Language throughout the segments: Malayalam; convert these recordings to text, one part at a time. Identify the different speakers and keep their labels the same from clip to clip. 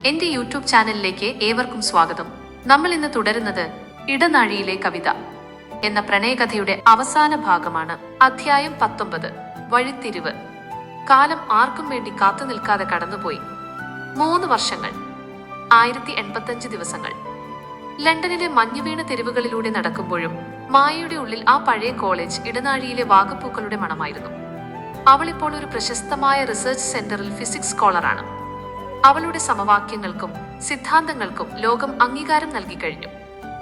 Speaker 1: എന്റെ യൂട്യൂബ് ചാനലിലേക്ക് ഏവർക്കും സ്വാഗതം. നമ്മൾ ഇന്ന് തുടരുന്നത് ഇടനാഴിയിലെ കവിത എന്ന പ്രണയകഥയുടെ അവസാന ഭാഗമാണ്. അധ്യായം 19. വഴിത്തിരിവ്. കാലം ആർക്കും വേണ്ടി കാത്തു നിൽക്കാതെ കടന്നുപോയി. 3 വർഷങ്ങൾ, 1085 ദിവസങ്ങൾ. ലണ്ടനിലെ മഞ്ഞുവീണ തെരുവുകളിലൂടെ നടക്കുമ്പോഴും മായയുടെ ഉള്ളിൽ ആ പഴയ കോളേജ് ഇടനാഴിയിലെ വാഗപ്പൂക്കളുടെ മണമായിരുന്നു. അവളിപ്പോൾ ഒരു പ്രശസ്തമായ റിസർച്ച് സെന്ററിൽ ഫിസിക്സ് സ്കോളറാണ്. അവളുടെ സമവാക്യങ്ങൾക്കും സിദ്ധാന്തങ്ങൾക്കും ലോകം അംഗീകാരം നൽകിക്കഴിഞ്ഞു.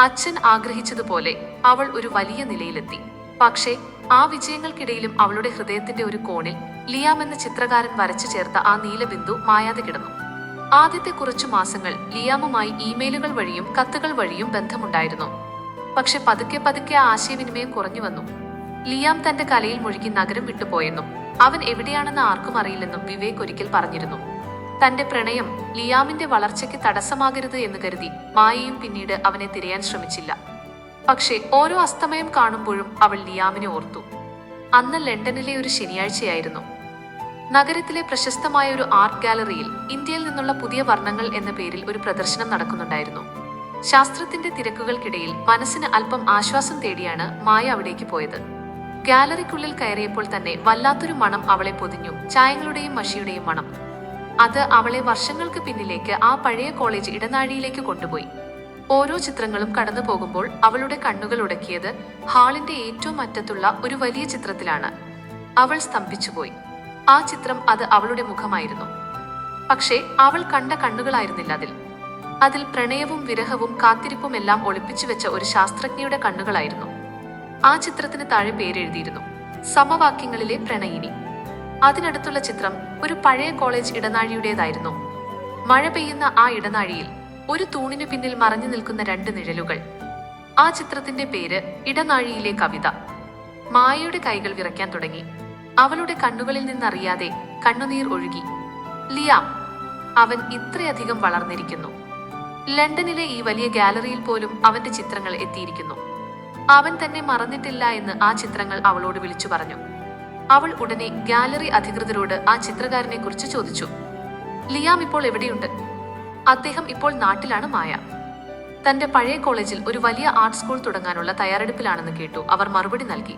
Speaker 1: അച്ഛൻ ആഗ്രഹിച്ചതുപോലെ അവൾ ഒരു വലിയ നിലയിലെത്തി. പക്ഷേ ആ വിജയങ്ങൾക്കിടയിലും അവളുടെ ഹൃദയത്തിന്റെ ഒരു കോണിൽ ലിയാം എന്ന ചിത്രകാരൻ വരച്ചു ചേർത്ത ആ നീലബിന്ദു മായാതെ കിടന്നു. ആദ്യത്തെ കുറച്ചു മാസങ്ങൾ ലിയാമുമായി ഇമെയിലുകൾ വഴിയും കത്തുകൾ വഴിയും ബന്ധമുണ്ടായിരുന്നു. പക്ഷെ പതുക്കെ പതുക്കെ ആ ആശയവിനിമയം കുറഞ്ഞു വന്നു. ലിയാം തന്റെ കലയിൽ മുഴുകി നഗരം വിട്ടുപോയെന്നും അവൻ എവിടെയാണെന്ന് ആർക്കും അറിയില്ലെന്നും വിവേക് ഒരിക്കൽ പറഞ്ഞിരുന്നു. തന്റെ പ്രണയം ലിയാമിന്റെ വളർച്ചയ്ക്ക് തടസ്സമാകരുത് എന്ന് കരുതി മായയും പിന്നീട് അവനെ തിരയാൻ ശ്രമിച്ചില്ല. പക്ഷേ ഓരോ അസ്തമയം കാണുമ്പോഴും അവൾ ലിയാമിനെ ഓർത്തു. അന്ന് ലണ്ടനിലെ ഒരു ശനിയാഴ്ചയായിരുന്നു. നഗരത്തിലെ പ്രശസ്തമായ ഒരു ആർട്ട് ഗാലറിയിൽ ഇന്ത്യയിൽ നിന്നുള്ള പുതിയ വർണ്ണങ്ങൾ എന്ന പേരിൽ ഒരു പ്രദർശനം നടക്കുന്നുണ്ടായിരുന്നു. ശാസ്ത്രത്തിന്റെ തിരക്കുകൾക്കിടയിൽ മനസ്സിന് അല്പം ആശ്വാസം തേടിയാണ് മായ അവിടേക്ക് പോയത്. ഗാലറിക്കുള്ളിൽ കയറിയപ്പോൾ തന്നെ വല്ലാത്തൊരു മണം അവളെ പൊതിഞ്ഞു. ചായങ്ങളുടെയും മഷിയുടെയും മണം. അത് അവളെ വർഷങ്ങൾക്ക് പിന്നിലേക്ക് ആ പഴയ കോളേജ് ഇടനാഴിയിലേക്ക് കൊണ്ടുപോയി. ഓരോ ചിത്രങ്ങളും കടന്നു പോകുമ്പോൾ അവളുടെ കണ്ണുകൾ ഉടക്കിയത് ഹാളിന്റെ ഏറ്റവും അറ്റത്തുള്ള ഒരു വലിയ ചിത്രത്തിലാണ്. അവൾ സ്തംഭിച്ചുപോയി. ആ ചിത്രം അത് അവളുടെ മുഖമായിരുന്നു. പക്ഷേ അവൾ കണ്ട കണ്ണുകളായിരുന്നില്ല അതിൽ പ്രണയവും വിരഹവും കാത്തിരിപ്പും എല്ലാം ഒളിപ്പിച്ചു വെച്ച ഒരു ശാസ്ത്രജ്ഞയുടെ കണ്ണുകളായിരുന്നു. ആ ചിത്രത്തിന് താഴെ പേരെഴുതിയിരുന്നു: സമവാക്യങ്ങളിലെ പ്രണയിനി. അതിനടുത്തുള്ള ചിത്രം ഒരു പഴയ കോളേജ് ഇടനാഴിയുടേതായിരുന്നു. മഴ പെയ്യുന്ന ആ ഇടനാഴിയിൽ ഒരു തൂണിനു പിന്നിൽ മറഞ്ഞു നിൽക്കുന്ന 2 നിഴലുകൾ. ആ ചിത്രത്തിന്റെ പേര് ഇടനാഴിയിലെ കവിത. മായയുടെ കൈകൾ വിറയ്ക്കാൻ തുടങ്ങി. അവളുടെ കണ്ണുകളിൽ നിന്നറിയാതെ കണ്ണുനീർ ഒഴുകി. ലിയാം, അവൻ ഇത്രയധികം വളർന്നിരിക്കുന്നു. ലണ്ടനിലെ ഈ വലിയ ഗാലറിയിൽ പോലും അവന്റെ ചിത്രങ്ങൾ എത്തിയിരിക്കുന്നു. അവൻ തന്നെ മറന്നിട്ടില്ല എന്ന് ആ ചിത്രങ്ങൾ അവളോട് വിളിച്ചു പറഞ്ഞു. അവൾ ഉടനെ ഗാലറി അധികൃതരോട് ആ ചിത്രകാരനെ കുറിച്ച് ചോദിച്ചു. ലിയാം ഇപ്പോൾ എവിടെയുണ്ട്? അദ്ദേഹം ഇപ്പോൾ നാട്ടിലാണ് മായ. തന്റെ പഴയ കോളേജിൽ ഒരു വലിയ ആർട്ട് സ്കൂൾ തുടങ്ങാനുള്ള തയ്യാറെടുപ്പിലാണെന്ന് കേട്ടു, അവർ മറുപടി നൽകി.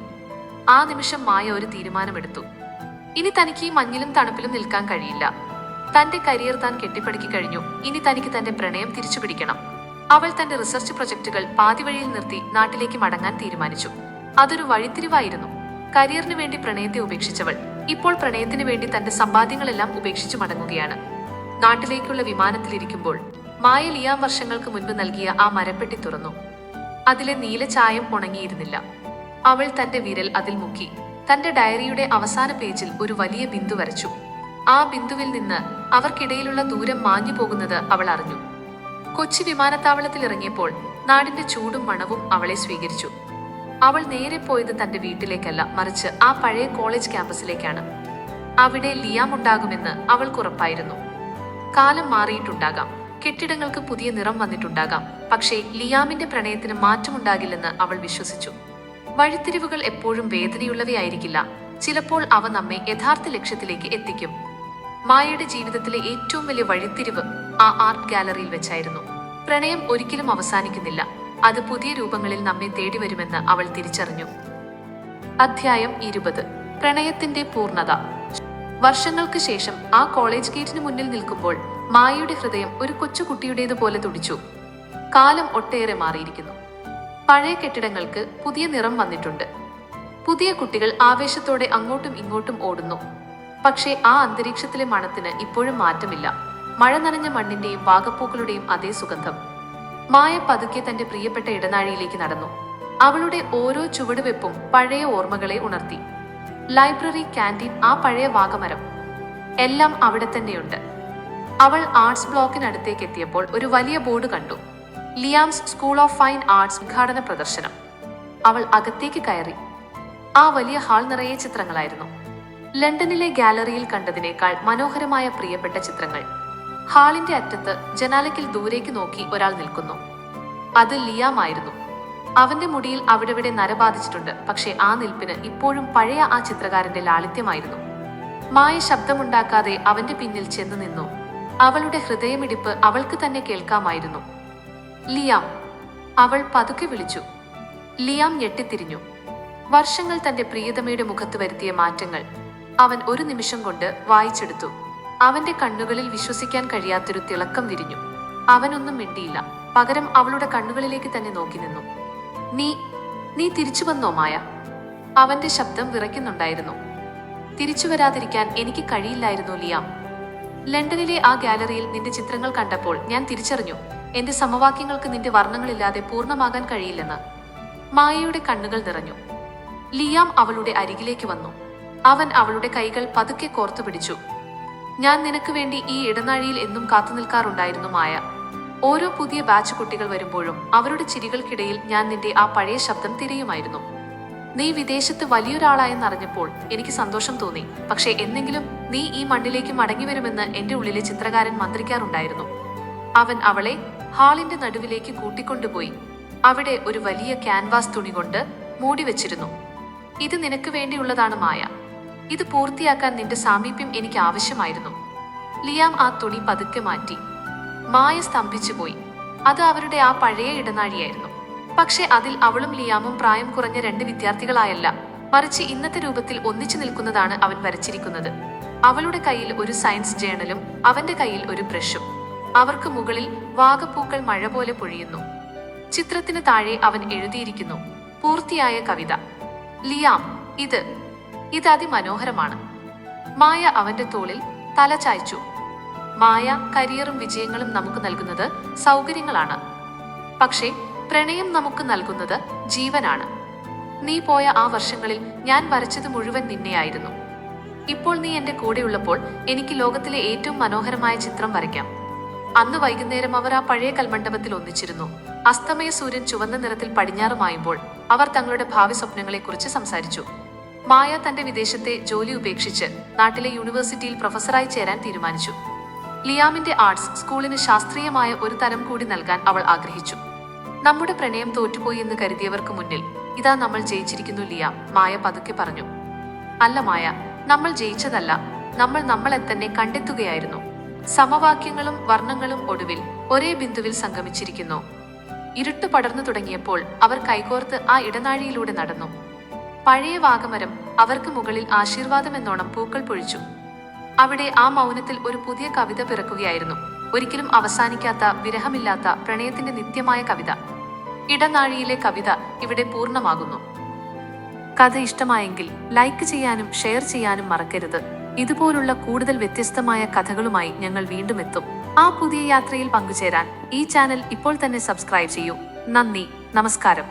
Speaker 1: ആ നിമിഷം മായ ഒരു തീരുമാനമെടുത്തു. ഇനി തനിക്ക് ഈ മഞ്ഞിലും തണുപ്പിലും നിൽക്കാൻ കഴിയില്ല. തന്റെ കരിയർ താൻ കെട്ടിപ്പടുക്കി കഴിഞ്ഞു. ഇനി തനിക്ക് തന്റെ പ്രണയം തിരിച്ചുപിടിക്കണം. അവൾ തന്റെ റിസർച്ച് പ്രൊജക്ടുകൾ പാതിവഴിയിൽ നിർത്തി നാട്ടിലേക്ക് മടങ്ങാൻ തീരുമാനിച്ചു. അതൊരു വഴിത്തിരിവായിരുന്നു. കരിയറിന് വേണ്ടി പ്രണയത്തെ ഉപേക്ഷിച്ചവൾ ഇപ്പോൾ പ്രണയത്തിന് വേണ്ടി തന്റെ സമ്പാദ്യങ്ങളെല്ലാം ഉപേക്ഷിച്ചു മടങ്ങുകയാണ്. നാട്ടിലേക്കുള്ള വിമാനത്തിലിരിക്കുമ്പോൾ മായ ലിയാം വർഷങ്ങൾക്ക് മുൻപ് നൽകിയ ആ മരപ്പെട്ടി തുറന്നു. അതിലെ നീല ചായം ഉണങ്ങിയിരുന്നില്ല. അവൾ തന്റെ വിരൽ അതിൽ മുക്കി തന്റെ ഡയറിയുടെ അവസാന പേജിൽ ഒരു വലിയ ബിന്ദു വരച്ചു. ആ ബിന്ദുവിൽ നിന്ന് അവർക്കിടയിലുള്ള ദൂരം മാഞ്ഞു പോകുന്നത് അവൾ അറിഞ്ഞു. കൊച്ചി വിമാനത്താവളത്തിൽ ഇറങ്ങിയപ്പോൾ നാടിന്റെ ചൂടും മണവും അവളെ സ്വീകരിച്ചു. അവൾ നേരെ പോയത് തന്റെ വീട്ടിലേക്കല്ല, മറിച്ച് ആ പഴയ കോളേജ് ക്യാമ്പസിലേക്കാണ്. അവിടെ ലിയാം ഉണ്ടാകുമെന്ന് അവൾക്കുറപ്പായിരുന്നു. കാലം മാറിയിട്ടുണ്ടാകാം, കെട്ടിടങ്ങൾക്ക് പുതിയ നിറം വന്നിട്ടുണ്ടാകാം, പക്ഷേ ലിയാമിന്റെ പ്രണയത്തിന് മാറ്റമുണ്ടാകില്ലെന്ന് അവൾ വിശ്വസിച്ചു. വഴിത്തിരിവുകൾ എപ്പോഴും വേദനയുള്ളവയായിരിക്കില്ല. ചിലപ്പോൾ അവ നമ്മെ യഥാർത്ഥ ലക്ഷ്യത്തിലേക്ക് എത്തിക്കും. മായയുടെ ജീവിതത്തിലെ ഏറ്റവും വലിയ വഴിത്തിരിവ് ആ ആർട്ട് ഗാലറിയിൽ വെച്ചായിരുന്നു. പ്രണയം ഒരിക്കലും അവസാനിക്കുന്നില്ല. അത് പുതിയ രൂപങ്ങളിൽ നമ്മെ തേടി വരുമെന്ന് അവൾ തിരിച്ചറിഞ്ഞു. അധ്യായം 20. പ്രണയത്തിന്റെ പൂർണ്ണത. വർഷങ്ങൾക്ക് ശേഷം ആ കോളേജ് ഗേറ്റിന് മുന്നിൽ നിൽക്കുമ്പോൾ മായയുടെ ഹൃദയം ഒരു കൊച്ചുകുട്ടിയുടേതുപോലെ തുടിച്ചു. കാലം ഒട്ടേറെ മാറിയിരിക്കുന്നു. പഴയ കെട്ടിടങ്ങൾക്ക് പുതിയ നിറം വന്നിട്ടുണ്ട്. പുതിയ കുട്ടികൾ ആവേശത്തോടെ അങ്ങോട്ടും ഇങ്ങോട്ടും ഓടുന്നു. പക്ഷേ ആ അന്തരീക്ഷത്തിലെ മണത്തിന് ഇപ്പോഴും മാറ്റമില്ല. മഴ നനഞ്ഞ മണ്ണിന്റെയും വാഗപ്പൂക്കളുടെയും അതേ സുഗന്ധം. മായ പതുക്കെ തന്റെ പ്രിയപ്പെട്ട ഇടനാഴിയിലേക്ക് നടന്നു. അവളുടെ ഓരോ ചുവടുവെപ്പും പഴയ ഓർമ്മകളെ ഉണർത്തി. ലൈബ്രറി, ക്യാൻറ്റീൻ, ആ പഴയ വാഗമരം, എല്ലാം അവിടെ തന്നെയുണ്ട്. അവൾ ആർട്സ് ബ്ലോക്കിനടുത്തേക്ക് എത്തിയപ്പോൾ ഒരു വലിയ ബോർഡ് കണ്ടു: ലിയാംസ് സ്കൂൾ ഓഫ് ഫൈൻ ആർട്സ് ഉദ്ഘാടന പ്രദർശനം. അവൾ അകത്തേക്ക് കയറി. ആ വലിയ ഹാൾ നിറയെ ചിത്രങ്ങളായിരുന്നു. ലണ്ടനിലെ ഗാലറിയിൽ കണ്ടതിനേക്കാൾ മനോഹരമായ പ്രിയപ്പെട്ട ചിത്രങ്ങൾ. ഹാളിന്റെ അറ്റത്ത് ജനാലയ്ക്കിൽ ദൂരേക്ക് നോക്കി ഒരാൾ നിൽക്കുന്നു. അത് ലിയാം ആയിരുന്നു. അവന്റെ മുടിയിൽ അവിടെവിടെ നര ബാധിച്ചിട്ടുണ്ട്. പക്ഷേ ആ നിൽപ്പിന് ഇപ്പോഴും പഴയ ആ ചിത്രകാരന്റെ ലാളിത്യമായിരുന്നു. മായ ശബ്ദമുണ്ടാക്കാതെ അവന്റെ പിന്നിൽ ചെന്നു നിന്നു. അവളുടെ ഹൃദയമിടിപ്പ് അവൾക്ക് തന്നെ കേൾക്കാമായിരുന്നു. ലിയാം, അവൾ പതുക്കെ വിളിച്ചു. ലിയാം ഞെട്ടിത്തിരിഞ്ഞു. വർഷങ്ങൾ തന്റെ പ്രിയതമയുടെ മുഖത്ത് വരുത്തിയ മാറ്റങ്ങൾ അവൻ ഒരു നിമിഷം കൊണ്ട് വായിച്ചെടുത്തു. അവന്റെ കണ്ണുകളിൽ വിശ്വസിക്കാൻ കഴിയാത്തൊരു തിളക്കം വിരിഞ്ഞു. അവനൊന്നും മിണ്ടിയില്ല. പകരം അവളുടെ കണ്ണുകളിലേക്ക് തന്നെ നോക്കി നിന്നു. നീ തിരിച്ചു വന്നോ മായ? അവന്റെ ശബ്ദം വിറയ്ക്കുന്നുണ്ടായിരുന്നു. തിരിച്ചു വരാതിരിക്കാൻ എനിക്ക് കഴിയില്ലായിരുന്നു ലിയാം. ലണ്ടനിലെ ആ ഗാലറിയിൽ നിന്റെ ചിത്രങ്ങൾ കണ്ടപ്പോൾ ഞാൻ തിരിച്ചറിഞ്ഞു എന്റെ സമവാക്യങ്ങൾക്ക് നിന്റെ വർണ്ണങ്ങളില്ലാതെ പൂർണ്ണമാകാൻ കഴിയില്ലെന്ന്. മായയുടെ കണ്ണുകൾ നിറഞ്ഞു. ലിയാം അവളുടെ അരികിലേക്ക് വന്നു. അവൻ അവളുടെ കൈകൾ പതുക്കെ കോർത്തു പിടിച്ചു. ഞാൻ നിനക്ക് വേണ്ടി ഈ ഇടനാഴിയിൽ എന്നും കാത്തു നിൽക്കാറുണ്ടായിരുന്നു മായ. ഓരോ പുതിയ ബാച്ച് കുട്ടികൾ വരുമ്പോഴും അവരുടെ ചിരികൾക്കിടയിൽ ഞാൻ നിന്റെ ആ പഴയ ശബ്ദം തിരയുമായിരുന്നു. നീ വിദേശത്ത് വലിയൊരാളായെന്നറിഞ്ഞപ്പോൾ എനിക്ക് സന്തോഷം തോന്നി. പക്ഷേ എന്നെങ്കിലും നീ ഈ മണ്ണിലേക്ക് മടങ്ങി വരുമെന്ന് എന്റെ ഉള്ളിലെ ചിത്രകാരൻ മന്ത്രിക്കാറുണ്ടായിരുന്നു. അവൻ അവളെ ഹാളിന്റെ നടുവിലേക്ക് കൂട്ടിക്കൊണ്ടുപോയി. അവിടെ ഒരു വലിയ ക്യാൻവാസ് തുണി കൊണ്ട് മൂടി വെച്ചിരുന്നു. ഇത് നിനക്ക് വേണ്ടിയുള്ളതാണ് മായ. ഇത് പൂർത്തിയാക്കാൻ നിന്റെ സാമീപ്യം എനിക്ക് ആവശ്യമായിരുന്നു. ലിയാം ആ തുണി പതുക്കെ മാറ്റി. മായ സ്തംഭിച്ചുപോയി. അത് അവരുടെ ആ പഴയ ഇടനാഴിയായിരുന്നു. പക്ഷെ അതിൽ അവളും ലിയാമും പ്രായം കുറഞ്ഞ 2 വിദ്യാർത്ഥികളായല്ല, മറിച്ച് ഇന്നത്തെ രൂപത്തിൽ ഒന്നിച്ചു നിൽക്കുന്നതാണ് അവൻ വരച്ചിരിക്കുന്നത്. അവളുടെ കയ്യിൽ ഒരു സയൻസ് ജേണലും അവന്റെ കയ്യിൽ ഒരു ബ്രഷും. അവർക്ക് മുകളിൽ വാഗപ്പൂക്കൾ മഴ പോലെ പൊഴിയുന്നു. ചിത്രത്തിന് താഴെ അവൻ എഴുതിയിരിക്കുന്നു, പൂർത്തിയായ കവിത. ലിയാം, ഇത് അതിമനോഹരമാണ്. മായ അവന്റെ തോളിൽ തല ചായ്ച്ചു. മായ, കരിയറും വിജയങ്ങളും നമുക്ക് നൽകുന്നത് സൗകര്യങ്ങളാണ്. പക്ഷേ പ്രണയം നമുക്ക് നൽകുന്നത് ജീവനാണ്. നീ പോയ ആ വർഷങ്ങളിൽ ഞാൻ വരച്ചത് മുഴുവൻ നിന്നെയായിരുന്നു. ഇപ്പോൾ നീ എന്റെ കൂടെയുള്ളപ്പോൾ എനിക്ക് ലോകത്തിലെ ഏറ്റവും മനോഹരമായ ചിത്രം വരയ്ക്കാം. അന്ന് വൈകുന്നേരം അവർ ആ പഴയ കൽമണ്ഡപത്തിൽ ഒന്നിച്ചിരുന്നു. അസ്തമയ സൂര്യൻ ചുവന്ന നിറത്തിൽ പടിഞ്ഞാറുമായുമ്പോൾ അവർ തങ്ങളുടെ ഭാവി സ്വപ്നങ്ങളെക്കുറിച്ച് സംസാരിച്ചു. മായ തന്റെ വിദേശത്തെ ജോലി ഉപേക്ഷിച്ച് നാട്ടിലെ യൂണിവേഴ്സിറ്റിയിൽ പ്രൊഫസറായി ചേരാൻ തീരുമാനിച്ചു. ലിയാമിന്റെ ആർട്സ് സ്കൂളിന് ശാസ്ത്രീയമായ ഒരു തരം കൂടി നൽകാൻ അവൾ ആഗ്രഹിച്ചു. നമ്മുടെ പ്രണയം തോറ്റുപോയി എന്ന് കരുതിയവർക്ക് മുന്നിൽ ഇതാ നമ്മൾ ജയിച്ചിരിക്കുന്നു ലിയാം, മായ പതുക്കെ പറഞ്ഞു. അല്ല മായ, നമ്മൾ ജയിച്ചതല്ല, നമ്മൾ നമ്മളെ തന്നെ കണ്ടെത്തുകയായിരുന്നു. സമവാക്യങ്ങളും വർണ്ണങ്ങളും ഒടുവിൽ ഒരേ ബിന്ദുവിൽ സംഗമിച്ചിരിക്കുന്നു. ഇരുട്ട് പടർന്നു തുടങ്ങിയപ്പോൾ അവർ കൈകോർത്ത് ആ ഇടനാഴിയിലൂടെ നടന്നു. പഴയ വാഗമരം അവർക്ക് മുകളിൽ ആശീർവാദമെന്നോണം പൂക്കൾ പൊഴിച്ചു. അവിടെ ആ മൗനത്തിൽ ഒരു പുതിയ കവിത പിറക്കുകയായിരുന്നു. ഒരിക്കലും അവസാനിക്കാത്ത, വിരഹമില്ലാത്ത പ്രണയത്തിന്റെ നിത്യമായ കവിത. ഇടനാഴിയിലെ കവിത ഇവിടെ പൂർണ്ണമാകുന്നു. കഥ ഇഷ്ടമായെങ്കിൽ ലൈക്ക് ചെയ്യാനും ഷെയർ ചെയ്യാനും മറക്കരുത്. ഇതുപോലുള്ള കൂടുതൽ വ്യത്യസ്തമായ കഥകളുമായി ഞങ്ങൾ വീണ്ടും എത്തും. ആ പുതിയ യാത്രയിൽ പങ്കുചേരാൻ ഈ ചാനൽ ഇപ്പോൾ തന്നെ സബ്സ്ക്രൈബ് ചെയ്യൂ. നന്ദി, നമസ്കാരം.